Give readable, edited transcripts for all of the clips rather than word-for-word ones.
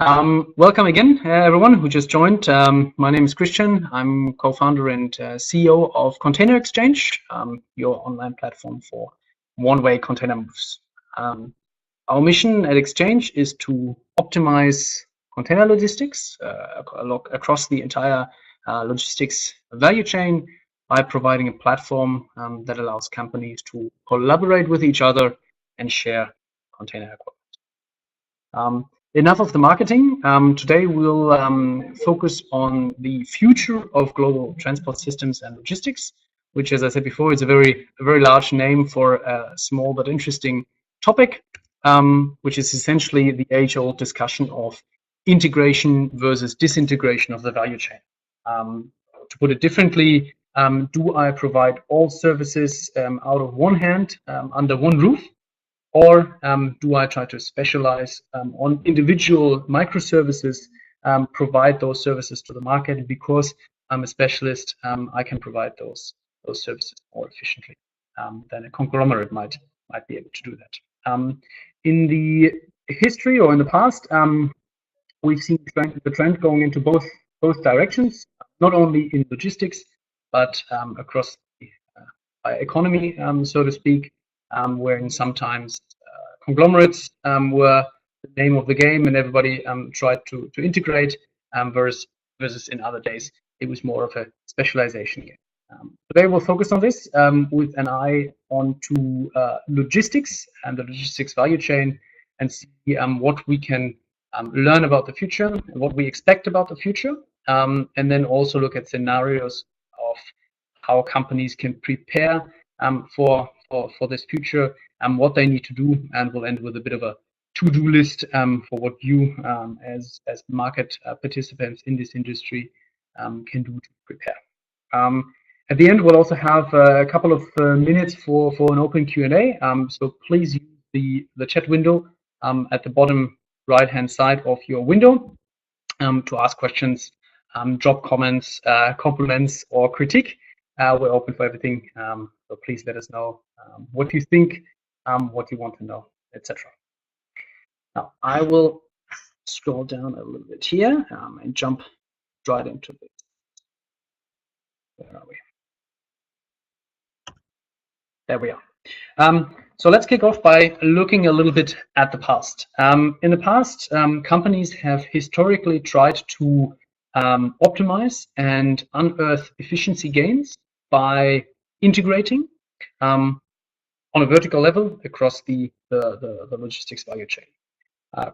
Welcome again, everyone who just joined. My name is Christian. I'm co-founder and CEO of Container Exchange, your online platform for one-way container moves. Our mission at Exchange is to optimize container logistics across the entire logistics value chain by providing a platform that allows companies to collaborate with each other and share container equipment. Enough of the marketing. Today we'll focus on the future of global transport systems and logistics, which, as I said before, is a very large name for a small but interesting topic, which is essentially the age-old discussion of integration versus disintegration of the value chain. To put it differently, do I provide all services out of one hand under one roof? Or do I try to specialize on individual microservices, provide those services to the market? Because I'm a specialist, I can provide those services more efficiently than a conglomerate might be able to do that. In the history or in the past, we've seen the trend going into both directions, not only in logistics, but across the economy, so to speak. Wherein sometimes conglomerates were the name of the game and everybody tried to integrate, versus in other days it was more of a specialization game. Today we'll focus on this with an eye onto logistics and the logistics value chain, and see what we can learn about the future and what we expect about the future, and then also look at scenarios of how companies can prepare for this future and what they need to do, and we'll end with a bit of a to-do list for what you as market participants in this industry can do to prepare. At the end, we'll also have a couple of minutes for an open Q&A, so please use the chat window at the bottom right-hand side of your window to ask questions, drop comments, compliments, or critique. We're open for everything, so please let us know what you think, what you want to know, etc. Now, I will scroll down a little bit here and jump right into it. Where are we? There we are. So let's kick off by looking a little bit at the past. In the past, companies have historically tried to optimize and unearth efficiency gains by integrating on a vertical level across the logistics value chain.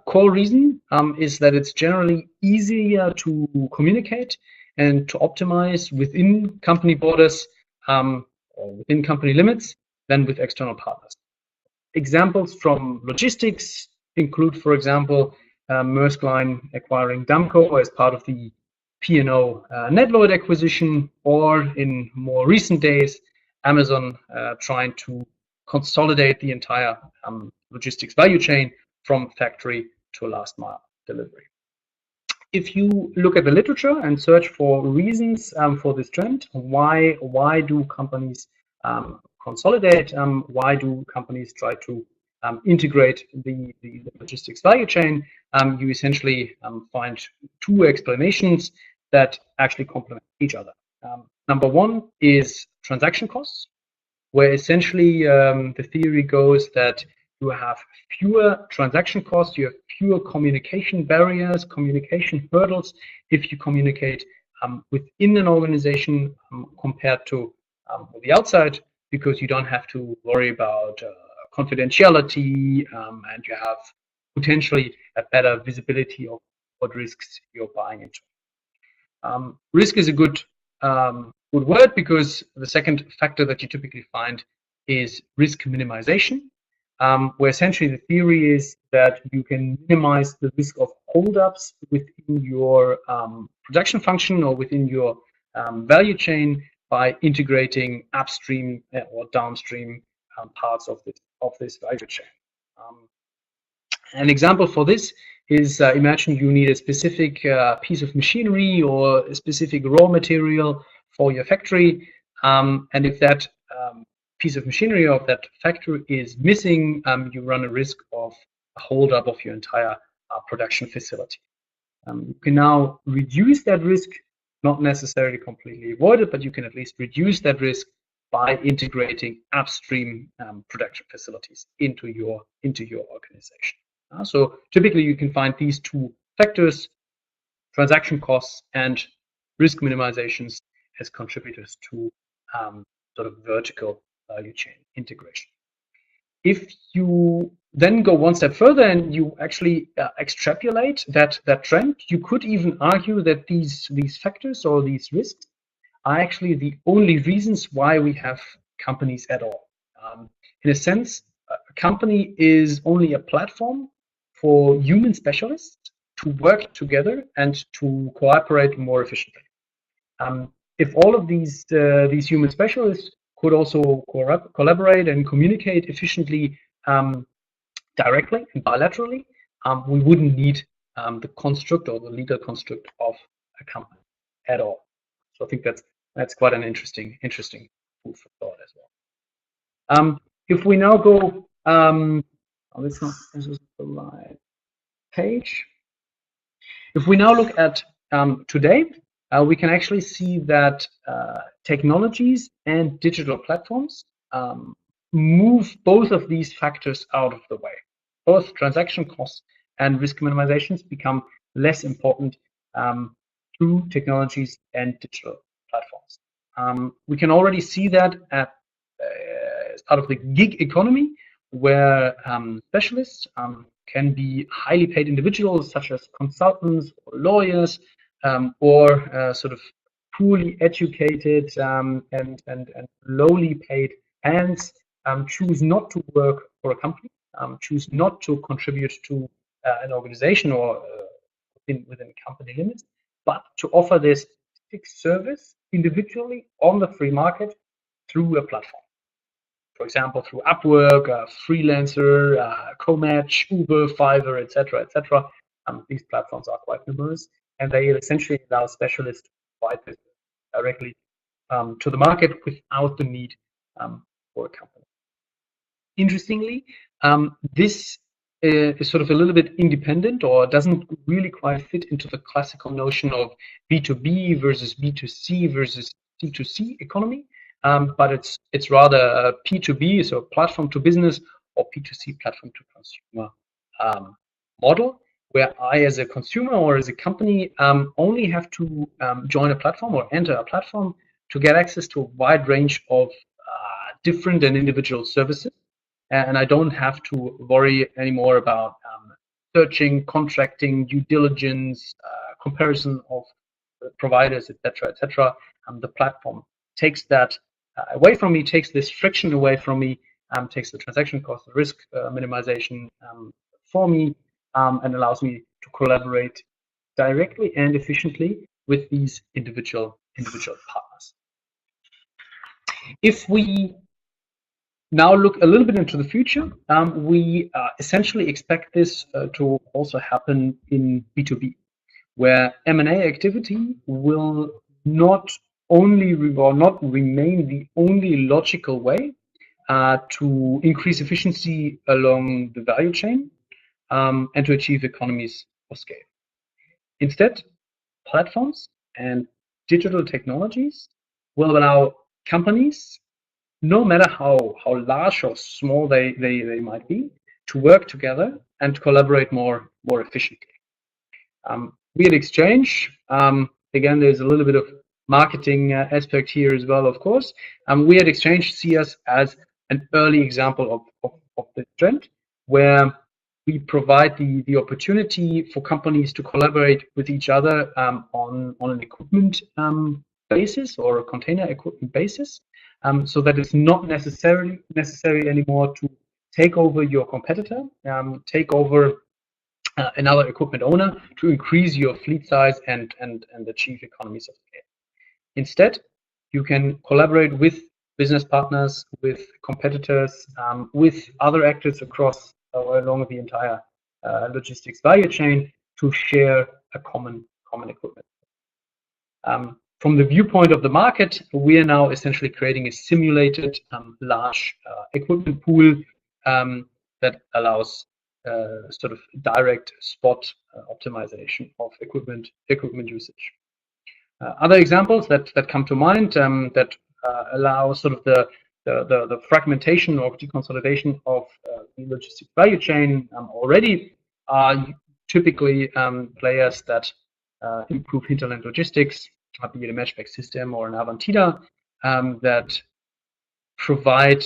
Core reason is that it's generally easier to communicate and to optimize within company borders or within company limits than with external partners. Examples from logistics include, for example, Maersk Line acquiring Damco as part of the P&O Netload acquisition, or in more recent days, Amazon trying to consolidate the entire logistics value chain from factory to last mile delivery. If you look at the literature and search for reasons for this trend, why do companies consolidate? Why do companies try to integrate the logistics value chain? You essentially find two explanations that actually complement each other. Number one is transaction costs, where essentially the theory goes that you have fewer transaction costs, you have fewer communication barriers, communication hurdles if you communicate within an organization compared to the outside, because you don't have to worry about confidentiality, and you have potentially a better visibility of what risks you're buying into. Risk is a good word, because the second factor that you typically find is risk minimization, where essentially the theory is that you can minimize the risk of holdups within your production function or within your value chain by integrating upstream or downstream parts of this value chain. An example for this is, imagine you need a specific piece of machinery or a specific raw material for your factory, and if that piece of machinery of that factory is missing, you run a risk of a holdup of your entire production facility. You can now reduce that risk, not necessarily completely avoid it, but you can at least reduce that risk by integrating upstream production facilities into your organization. So typically you can find these two factors, transaction costs and risk minimizations, as contributors to sort of vertical value chain integration. If you then go one step further and you actually extrapolate that trend, you could even argue that these factors or these risks are actually the only reasons why we have companies at all. In a sense, a company is only a platform for human specialists to work together and to cooperate more efficiently. If all of these human specialists could also collaborate and communicate efficiently directly and bilaterally, we wouldn't need the construct or the legal construct of a company at all. So I think that's quite an interesting food for thought as well. If we now go, this is the right page. If we now look at today, we can actually see that technologies and digital platforms move both of these factors out of the way. Both transaction costs and risk minimizations become less important through technologies and digital platforms. We can already see that as part of the gig economy, where specialists can be highly paid individuals such as consultants or lawyers, or sort of poorly educated and lowly paid hands choose not to work for a company, choose not to contribute to an organization or within company limits, but to offer this fixed service individually on the free market through a platform. For example, through Upwork, Freelancer, Comatch, Uber, Fiverr, etc., etc. These platforms are quite numerous, and they essentially allow specialists to provide this directly to the market without the need for a company. Interestingly, this is sort of a little bit independent, or doesn't really quite fit into the classical notion of B2B versus B2C versus C2C economy. But it's rather a P2B, so platform to business, or P2C, platform to consumer model, where I, as a consumer or as a company, only have to join a platform or enter a platform to get access to a wide range of different and individual services, and I don't have to worry anymore about searching, contracting, due diligence, comparison of providers, etc., etc. The platform takes that away from me, takes this friction away from me, takes the transaction cost, the risk minimization for me, and allows me to collaborate directly and efficiently with these individual partners. If we now look a little bit into the future, we essentially expect this to also happen in B2B, where M&A activity will not remain the only logical way to increase efficiency along the value chain and to achieve economies of scale. Instead, platforms and digital technologies will allow companies, no matter how large or small they might be, to work together and collaborate more efficiently. We at Exchange, again, there's a little bit of marketing aspect here as well, of course. We at Exchange see us as an early example of this trend, where we provide the opportunity for companies to collaborate with each other on an equipment basis or a container equipment basis, so that it's not necessary anymore to take over your competitor, take over another equipment owner to increase your fleet size and achieve economies of scale. Instead, you can collaborate with business partners, with competitors, with other actors across along the entire logistics value chain to share a common equipment. From the viewpoint of the market, we are now essentially creating a simulated large equipment pool that allows sort of direct spot optimization of equipment usage. Other examples that come to mind that allow sort of the fragmentation or deconsolidation of the logistics value chain already are typically players that improve hinterland logistics, be it a matchback system or an Avantida, that provide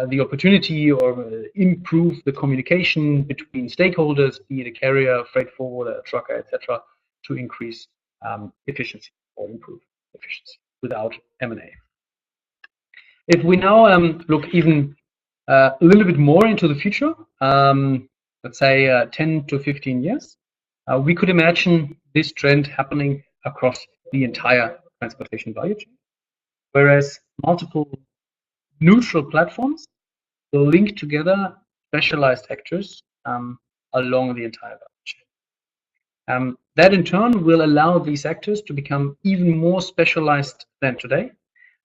the opportunity or improve the communication between stakeholders, be it a carrier, freight forwarder, trucker, etc., to increase efficiency or improve efficiency without M&A. If we now look even a little bit more into the future, let's say 10 to 15 years, we could imagine this trend happening across the entire transportation value chain, whereas multiple neutral platforms will link together specialized actors along the entire value chain. That in turn will allow these actors to become even more specialized than today.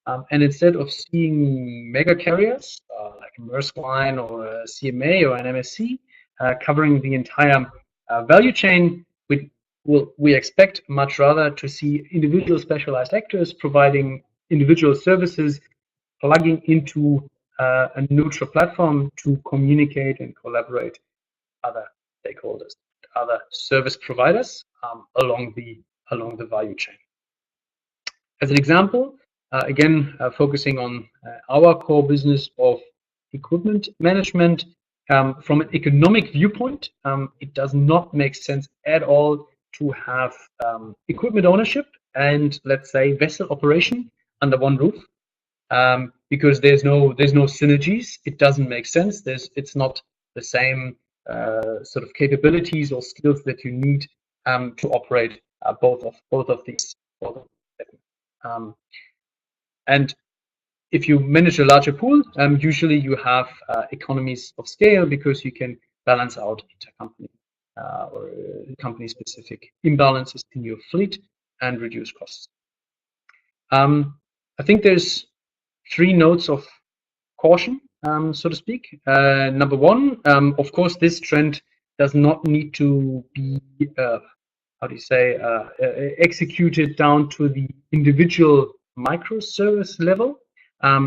And instead of seeing mega carriers like a Maersk Line or a CMA or an MSC covering the entire value chain, we expect much rather to see individual specialized actors providing individual services, plugging into a neutral platform to communicate and collaborate with other stakeholders, other service providers along the value chain. As an example, again, focusing on our core business of equipment management, from an economic viewpoint, it does not make sense at all to have equipment ownership and, let's say, vessel operation under one roof, because there's no synergies. It doesn't make sense. It's not the same sort of capabilities or skills that you need to operate both of these. And if you manage a larger pool, usually you have economies of scale because you can balance out intercompany or company-specific imbalances in your fleet and reduce costs. I think there's 3 notes of caution, so to speak. Number one, of course, this trend does not need to be executed down to the individual microservice level.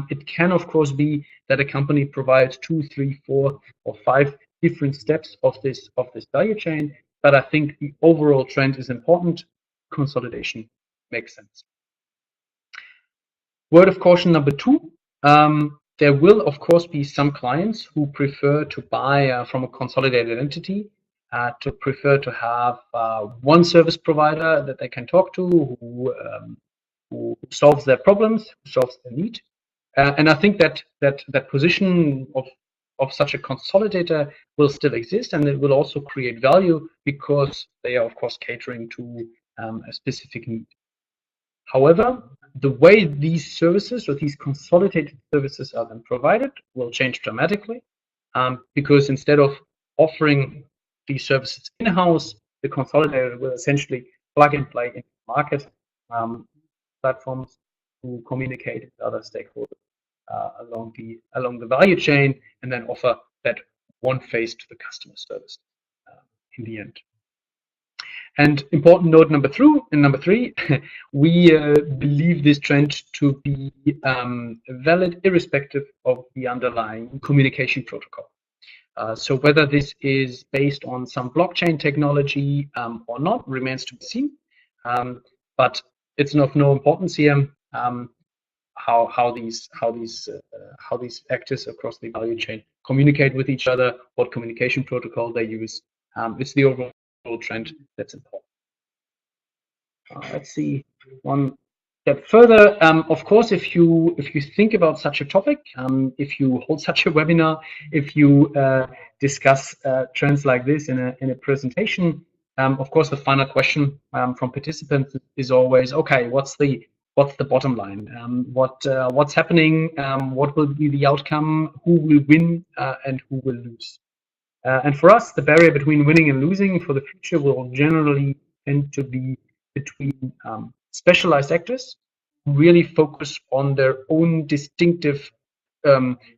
It can, of course, be that a company provides 2, 3, 4, or 5 different steps of this value chain. But I think the overall trend is important. Consolidation makes sense. Word of caution number 2. There will, of course, be some clients who prefer to buy from a consolidated entity, to prefer to have one service provider that they can talk to, who solves their problems, who solves their need. And I think that position of such a consolidator will still exist, and it will also create value because they are, of course, catering to a specific need. However, the way these services or these consolidated services are then provided will change dramatically, because instead of offering these services in-house, the consolidator will essentially plug and play into the market platforms to communicate with other stakeholders along the value chain, and then offer that one face to the customer service in the end. And important note number 3, we believe this trend to be valid irrespective of the underlying communication protocol. So whether this is based on some blockchain technology or not remains to be seen, but it's of no importance here how these actors across the value chain communicate with each other, what communication protocol they use. It's the overall trend that's important. Let's see one step further. Of course, if you think about such a topic, if you hold such a webinar, if you discuss trends like this in a presentation, of course, the final question from participants is always, okay, what's the bottom line? What's happening? What will be the outcome? Who will win and who will lose? And for us, the barrier between winning and losing for the future will generally tend to be between specialized actors who really focus on their own distinctive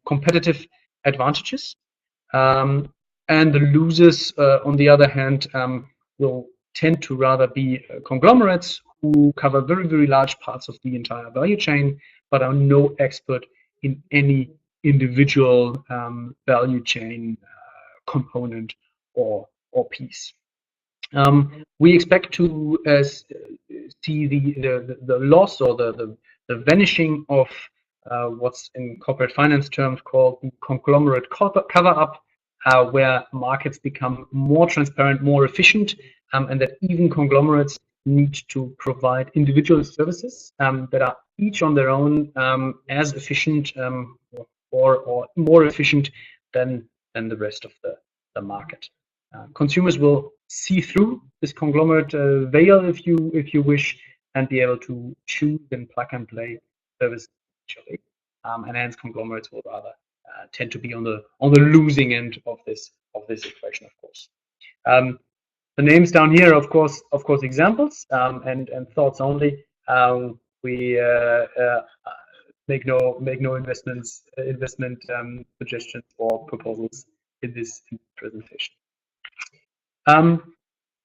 competitive advantages, And the losers, on the other hand, will tend to rather be conglomerates who cover very, very large parts of the entire value chain, but are no expert in any individual value chain component or piece. We expect to see the loss or the vanishing of what's in corporate finance terms called the conglomerate cover-up, where markets become more transparent, more efficient, and that even conglomerates need to provide individual services that are each on their own as efficient or more efficient than the rest of the market. Consumers will see through this conglomerate veil, if you wish, and be able to choose and plug and play services actually. And hence conglomerates will rather tend to be on the losing end of this equation, of course. The names down here, of course, examples and thoughts only. We make no investment suggestions or proposals in this presentation.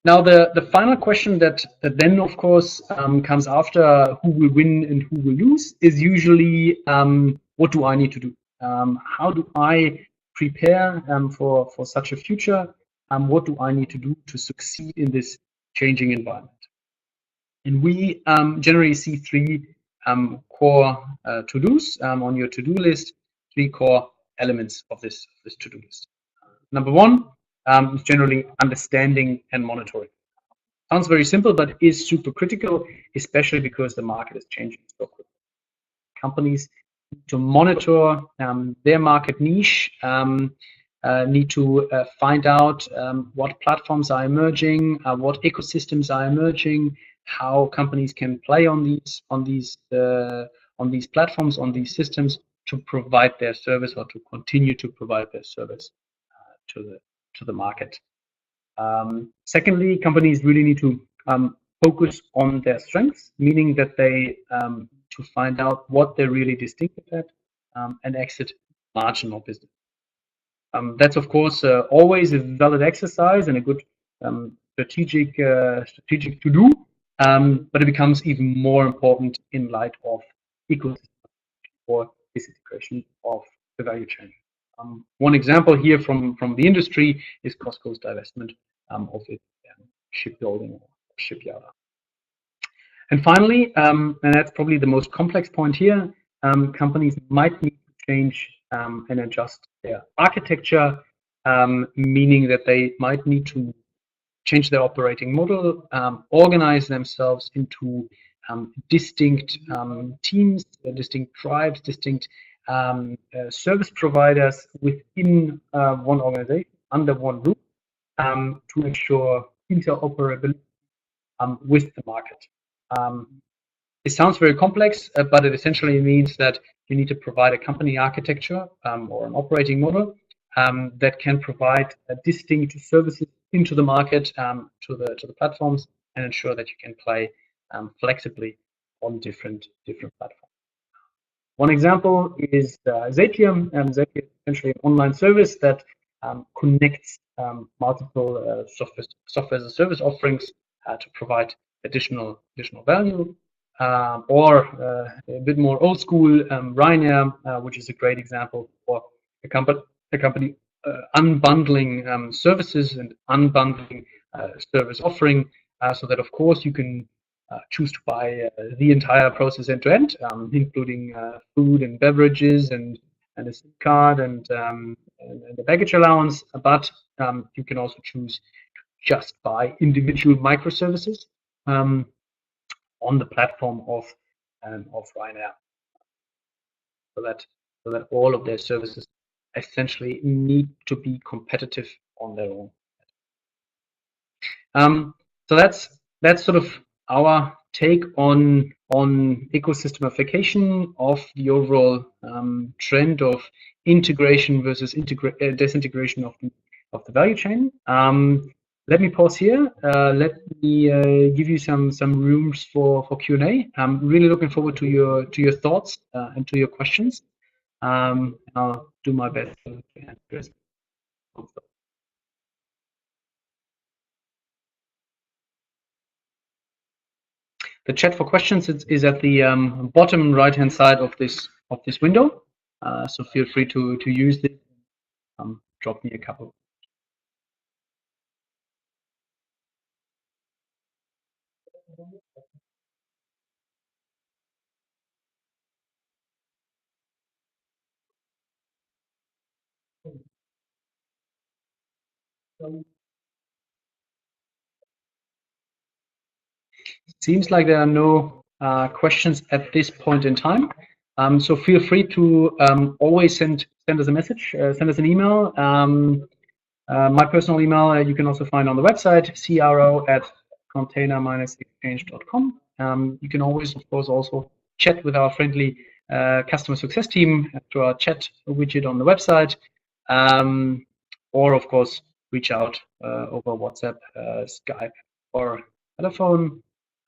Now the final question that then of course comes after who will win and who will lose is usually what do I need to do? How do I prepare for such a future? What do I need to do to succeed in this changing environment? And we generally see three core to-dos on your to-do list, three core elements of this to-do list. Number one is generally understanding and monitoring. Sounds very simple, but is super critical, especially because the market is changing so quickly. Companies need to monitor their market niche, need to find out what platforms are emerging, what ecosystems are emerging, how companies can play on these platforms, on these systems to provide their service or to continue to provide their service to the market. Secondly, companies really need to focus on their strengths, meaning that they to find out what they're really distinctive at and exit marginal business. That's of course always a valid exercise and a good strategic to do, but it becomes even more important in light of ecosystem or disintegration of the value chain. One example here from the industry is Costco's divestment of its shipbuilding or shipyard. And finally, and that's probably the most complex point here, companies might need to change and adjust their architecture, meaning that they might need to change their operating model, organize themselves into distinct teams, distinct tribes, distinct service providers within one organization, under one roof, to ensure interoperability with the market. It sounds very complex, but it essentially means that you need to provide a company architecture or an operating model that can provide distinct services into the market, to the platforms, and ensure that you can play flexibly on different platforms. One example is Zapier. Zapier is essentially an online service that connects multiple software as a service offerings to provide additional value. Or a bit more old school, Ryanair, which is a great example for a company unbundling services and unbundling service offering, so that of course you can choose to buy the entire process end to end, including food and beverages and a SIM card and the baggage allowance. But you can also choose to just buy individual microservices on the platform of Ryanair, so that all of their services essentially need to be competitive on their own. So that's sort of our take on ecosystemification of the overall trend of integration versus disintegration of the value chain. Let me pause here. Let me give you some rooms for Q&A. I'm really looking forward to your thoughts and to your questions. I'll do my best to answer. The chat for questions is at the bottom right-hand side of this window. So feel free to use this. Drop me a couple. Seems like there are no questions at this point in time. So feel free to always send us a message, send us an email. My personal email you can also find on the website, cro@container-exchange.com. You can always, of course, also chat with our friendly customer success team through our chat widget on the website, or of course reach out over WhatsApp, Skype, or telephone.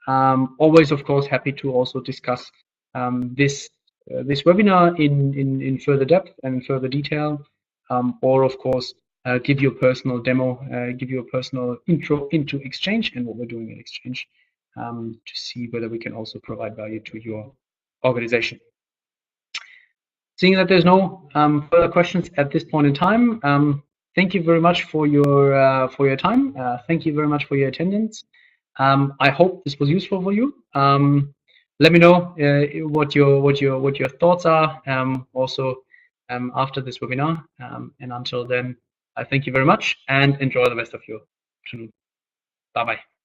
Always, of course, happy to also discuss this webinar in further depth and further detail, or of course give you a personal demo, give you a personal intro into Exchange and what we're doing in Exchange, to see whether we can also provide value to your organization. Seeing that there's no further questions at this point in time, thank you very much for your time. Thank you very much for your attendance. I hope this was useful for you. Let me know what your thoughts are also after this webinar. And until then, I thank you very much and enjoy the rest of your afternoon. Bye bye.